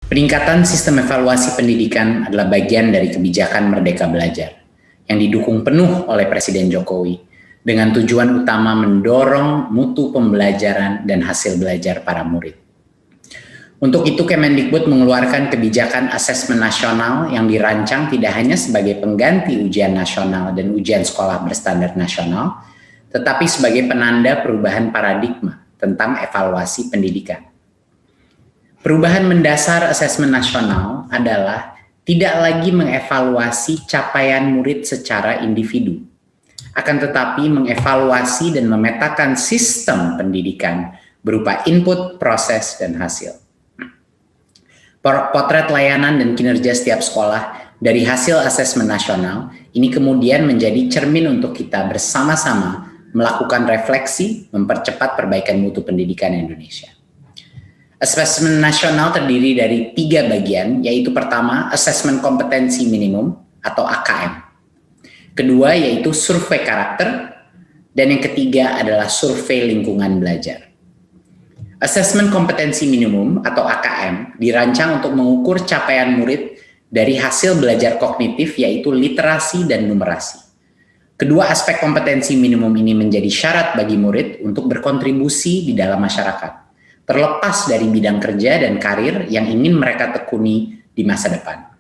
Peningkatan sistem evaluasi pendidikan adalah bagian dari kebijakan Merdeka Belajar yang didukung penuh oleh Presiden Jokowi dengan tujuan utama mendorong mutu pembelajaran dan hasil belajar para murid. Untuk itu Kemendikbud mengeluarkan kebijakan asesmen nasional yang dirancang tidak hanya sebagai pengganti ujian nasional dan ujian sekolah berstandar nasional, tetapi sebagai penanda perubahan paradigma tentang evaluasi pendidikan. Perubahan mendasar asesmen nasional adalah tidak lagi mengevaluasi capaian murid secara individu, akan tetapi mengevaluasi dan memetakan sistem pendidikan berupa input, proses, dan hasil. Potret layanan dan kinerja setiap sekolah dari hasil asesmen nasional ini kemudian menjadi cermin untuk kita bersama-sama melakukan refleksi, mempercepat perbaikan mutu pendidikan Indonesia. Asesmen nasional terdiri dari 3 bagian, yaitu pertama, asesmen kompetensi minimum atau AKM. Kedua, yaitu survei karakter. Dan yang ketiga adalah survei lingkungan belajar. Asesmen kompetensi minimum atau AKM dirancang untuk mengukur capaian murid dari hasil belajar kognitif, yaitu literasi dan numerasi. Kedua aspek kompetensi minimum ini menjadi syarat bagi murid untuk berkontribusi di dalam masyarakat, terlepas dari bidang kerja dan karir yang ingin mereka tekuni di masa depan.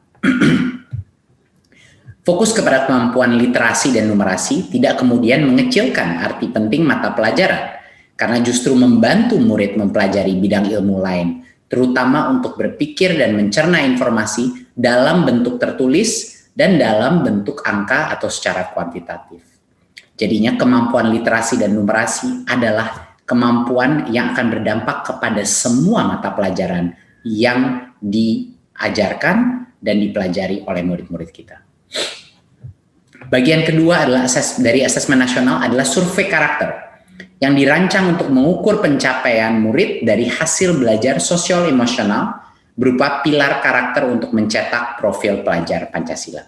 Fokus kepada kemampuan literasi dan numerasi tidak kemudian mengecilkan arti penting mata pelajaran, karena justru membantu murid mempelajari bidang ilmu lain, terutama untuk berpikir dan mencerna informasi dalam bentuk tertulis dan dalam bentuk angka atau secara kuantitatif. Jadinya kemampuan literasi dan numerasi adalah kemampuan yang akan berdampak kepada semua mata pelajaran yang diajarkan dan dipelajari oleh murid-murid kita. Bagian kedua adalah dari asesmen nasional adalah survei karakter yang dirancang untuk mengukur pencapaian murid dari hasil belajar sosial emosional berupa pilar karakter untuk mencetak profil pelajar Pancasila.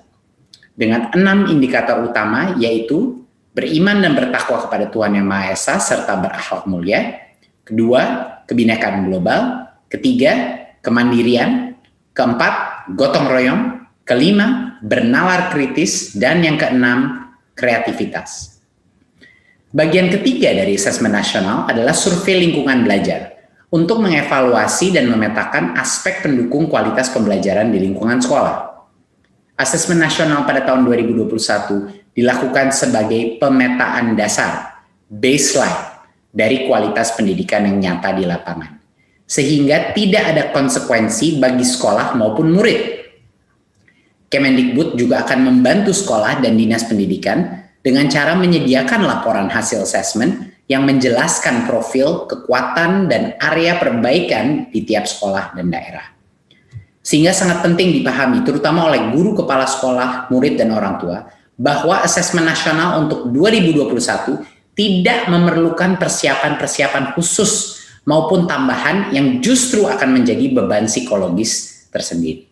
Dengan 6 indikator utama, yaitu beriman dan bertakwa kepada Tuhan Yang Maha Esa serta berakhlak mulia. Kedua, kebinekaan global. Ketiga, kemandirian. Keempat, gotong royong. Kelima, bernalar kritis. Dan yang keenam, kreativitas. Bagian ketiga dari asesmen nasional adalah survei lingkungan belajar untuk mengevaluasi dan memetakan aspek pendukung kualitas pembelajaran di lingkungan sekolah. Asesmen nasional pada tahun 2021 dilakukan sebagai pemetaan dasar, baseline, dari kualitas pendidikan yang nyata di lapangan. Sehingga tidak ada konsekuensi bagi sekolah maupun murid. Kemendikbud juga akan membantu sekolah dan dinas pendidikan dengan cara menyediakan laporan hasil asesmen yang menjelaskan profil, kekuatan, dan area perbaikan di tiap sekolah dan daerah. Sehingga sangat penting dipahami, terutama oleh guru, kepala sekolah, murid, dan orang tua, bahwa asesmen nasional untuk 2021 tidak memerlukan persiapan-persiapan khusus maupun tambahan yang justru akan menjadi beban psikologis tersendiri.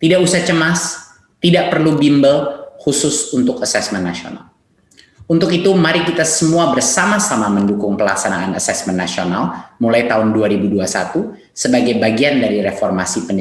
Tidak usah cemas, tidak perlu bimbel khusus untuk asesmen nasional. Untuk itu, mari kita semua bersama-sama mendukung pelaksanaan asesmen nasional mulai tahun 2021 sebagai bagian dari reformasi pendidikan